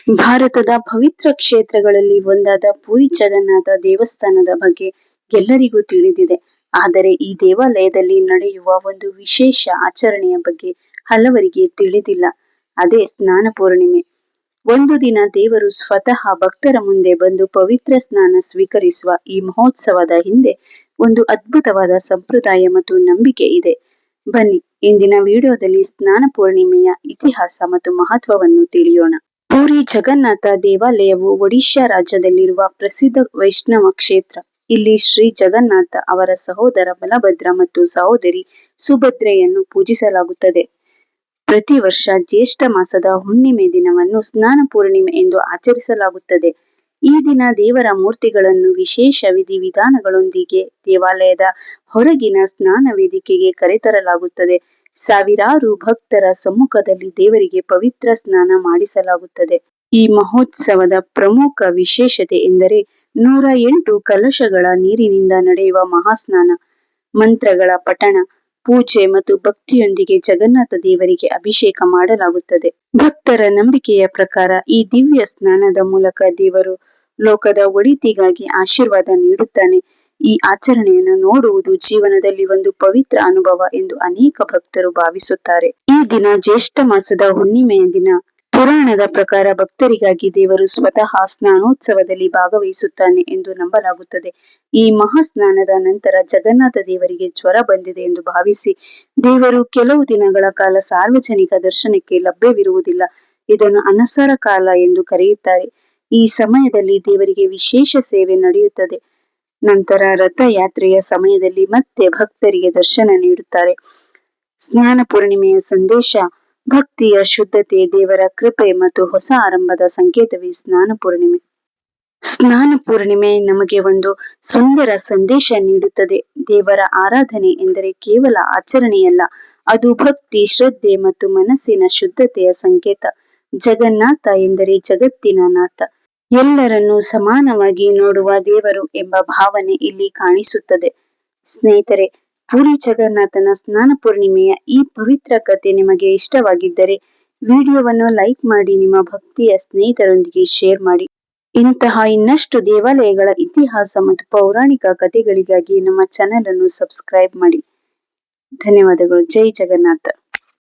ಭಾರತದ ಪವಿತ್ರ ಕ್ಷೇತ್ರಗಳಲ್ಲಿ ಒಂದಾದ ಪುರಿ ಜಗನ್ನಾಥ ದೇವಸ್ಥಾನದ ಬಗ್ಗೆ ಎಲ್ಲರಿಗೂ ತಿಳಿದಿದೆ. ಆದರೆ ಈ ದೇವಾಲಯದಲ್ಲಿ ನಡೆಯುವ ಒಂದು ವಿಶೇಷ ಆಚರಣೆಯ ಬಗ್ಗೆ ಹಲವರಿಗೆ ತಿಳಿದಿಲ್ಲ. ಅದೇ ಸ್ನಾನ ಪೂರ್ಣಿಮೆ. ಒಂದು ದಿನ ದೇವರು ಸ್ವತಃ ಭಕ್ತರ ಮುಂದೆ ಬಂದು ಪವಿತ್ರ ಸ್ನಾನ ಸ್ವೀಕರಿಸುವ ಈ ಮಹೋತ್ಸವದ ಹಿಂದೆ ಒಂದು ಅದ್ಭುತವಾದ ಸಂಪ್ರದಾಯ ಮತ್ತು ನಂಬಿಕೆ ಇದೆ. ಬನ್ನಿ ಇಂದಿನ ವಿಡಿಯೋದಲ್ಲಿ ಸ್ನಾನ ಪೂರ್ಣಿಮೆಯ ಇತಿಹಾಸ ಮತ್ತು ಮಹತ್ವವನ್ನು ತಿಳಿಯೋಣ. ಪುರಿ ಜಗನ್ನಾಥ ದೇವಾಲಯವು ಒಡಿಶಾ ರಾಜ್ಯದಲ್ಲಿರುವ ಪ್ರಸಿದ್ಧ ವೈಷ್ಣವ ಕ್ಷೇತ್ರ. ಇಲ್ಲಿ ಶ್ರೀ ಜಗನ್ನಾಥ, ಅವರ ಸಹೋದರ ಬಲಭದ್ರ ಮತ್ತು ಸಹೋದರಿ ಸುಭದ್ರೆಯನ್ನು ಪೂಜಿಸಲಾಗುತ್ತದೆ. ಪ್ರತಿ ವರ್ಷ ಜ್ಯೇಷ್ಠ ಮಾಸದ ಹುಣ್ಣಿಮೆ ದಿನವನ್ನು ಸ್ನಾನ ಪೂರ್ಣಿಮೆ ಎಂದು ಆಚರಿಸಲಾಗುತ್ತದೆ. ಈ ದಿನ ದೇವರ ಮೂರ್ತಿಗಳನ್ನು ವಿಶೇಷ ವಿಧಿವಿಧಾನಗಳೊಂದಿಗೆ ದೇವಾಲಯದ ಹೊರಗಿನ ಸ್ನಾನ ವೇದಿಕೆಗೆ ಕರೆತರಲಾಗುತ್ತದೆ. ಸಾವಿರಾರು ಭಕ್ತರ ಸಮ್ಮುಖದಲ್ಲಿ ದೇವರಿಗೆ ಪವಿತ್ರ ಸ್ನಾನ ಮಾಡಿಸಲಾಗುತ್ತದೆ. ಈ ಮಹೋತ್ಸವದ ಪ್ರಮುಖ ವಿಶೇಷತೆ ಎಂದರೆ 108 ಕಲಶಗಳ ನೀರಿನಿಂದ ನಡೆಯುವ ಮಹಾಸ್ನಾನ. ಮಂತ್ರಗಳ ಪಠಣ, ಪೂಜೆ ಮತ್ತು ಭಕ್ತಿಯೊಂದಿಗೆ ಜಗನ್ನಾಥ ದೇವರಿಗೆ ಅಭಿಷೇಕ ಮಾಡಲಾಗುತ್ತದೆ. ಭಕ್ತರ ನಂಬಿಕೆಯ ಪ್ರಕಾರ ಈ ದಿವ್ಯ ಸ್ನಾನದ ಮೂಲಕ ದೇವರು ಲೋಕದ ಒಳಿತಿಗಾಗಿ ಆಶೀರ್ವಾದ ನೀಡುತ್ತಾನೆ. ಈ ಆಚರಣೆಯನ್ನು ನೋಡುವುದು ಜೀವನದಲ್ಲಿ ಒಂದು ಪವಿತ್ರ ಅನುಭವ ಎಂದು ಅನೇಕ ಭಕ್ತರು ಭಾವಿಸುತ್ತಾರೆ. ಈ ದಿನ ಜ್ಯೇಷ್ಠ ಮಾಸದ ಹುಣ್ಣಿಮೆಯ ದಿನ. ಪುರಾಣದ ಪ್ರಕಾರ ಭಕ್ತರಿಗಾಗಿ ದೇವರು ಸ್ವತಃ ಸ್ನಾನೋತ್ಸವದಲ್ಲಿ ಭಾಗವಹಿಸುತ್ತಾನೆ ಎಂದು ನಂಬಲಾಗುತ್ತದೆ. ಈ ಮಹಾಸ್ನಾನದ ನಂತರ ಜಗನ್ನಾಥ ದೇವರಿಗೆ ಜ್ವರ ಬಂದಿದೆ ಎಂದು ಭಾವಿಸಿ ದೇವರು ಕೆಲವು ದಿನಗಳ ಕಾಲ ಸಾರ್ವಜನಿಕ ದರ್ಶನಕ್ಕೆ ಲಭ್ಯವಿರುವುದಿಲ್ಲ. ಇದನ್ನು ಅನಸರ ಕಾಲ ಎಂದು ಕರೆಯುತ್ತಾರೆ. ಈ ಸಮಯದಲ್ಲಿ ದೇವರಿಗೆ ವಿಶೇಷ ಸೇವೆ ನಡೆಯುತ್ತದೆ. ನಂತರ ರಥಯಾತ್ರೆಯ ಸಮಯದಲ್ಲಿ ಮತ್ತೆ ಭಕ್ತರಿಗೆ ದರ್ಶನ ನೀಡುತ್ತಾರೆ. ಸ್ನಾನ ಪೂರ್ಣಿಮೆಯ ಸಂದೇಶ: ಭಕ್ತಿಯ ಶುದ್ಧತೆ, ದೇವರ ಕೃಪೆ ಮತ್ತು ಹೊಸ ಆರಂಭದ ಸಂಕೇತವೇ ಸ್ನಾನ ಪೂರ್ಣಿಮೆ. ಸ್ನಾನ ಪೂರ್ಣಿಮೆ ನಮಗೆ ಒಂದು ಸುಂದರ ಸಂದೇಶ ನೀಡುತ್ತದೆ. ದೇವರ ಆರಾಧನೆ ಎಂದರೆ ಕೇವಲ ಆಚರಣೆಯಲ್ಲ, ಅದು ಭಕ್ತಿ, ಶ್ರದ್ಧೆ ಮತ್ತು ಮನಸ್ಸಿನ ಶುದ್ಧತೆಯ ಸಂಕೇತ. ಜಗನ್ನಾಥ ಎಂದರೆ ಜಗತ್ತಿನ ನಾಥ, ಎಲ್ಲರನ್ನೂ ಸಮಾನವಾಗಿ ನೋಡುವ ದೇವರು ಎಂಬ ಭಾವನೆ ಇಲ್ಲಿ ಕಾಣಿಸುತ್ತದೆ. ಸ್ನೇಹಿತರೆ, ಪುರಿ ಜಗನ್ನಾಥನ ಸ್ನಾನ ಪೂರ್ಣಿಮೆಯ ಈ ಪವಿತ್ರ ಕಥೆ ನಿಮಗೆ ಇಷ್ಟವಾಗಿದ್ದರೆ ವಿಡಿಯೋವನ್ನು ಲೈಕ್ ಮಾಡಿ, ನಿಮ್ಮ ಭಕ್ತಿಯ ಸ್ನೇಹಿತರೊಂದಿಗೆ ಶೇರ್ ಮಾಡಿ. ಇಂತಹ ಇನ್ನಷ್ಟು ದೇವಾಲಯಗಳ ಇತಿಹಾಸ ಮತ್ತು ಪೌರಾಣಿಕ ಕಥೆಗಳಿಗಾಗಿ ನಮ್ಮ ಚಾನೆಲ್ ಅನ್ನು ಸಬ್ಸ್ಕ್ರೈಬ್ ಮಾಡಿ. ಧನ್ಯವಾದಗಳು. ಜೈ ಜಗನ್ನಾಥ.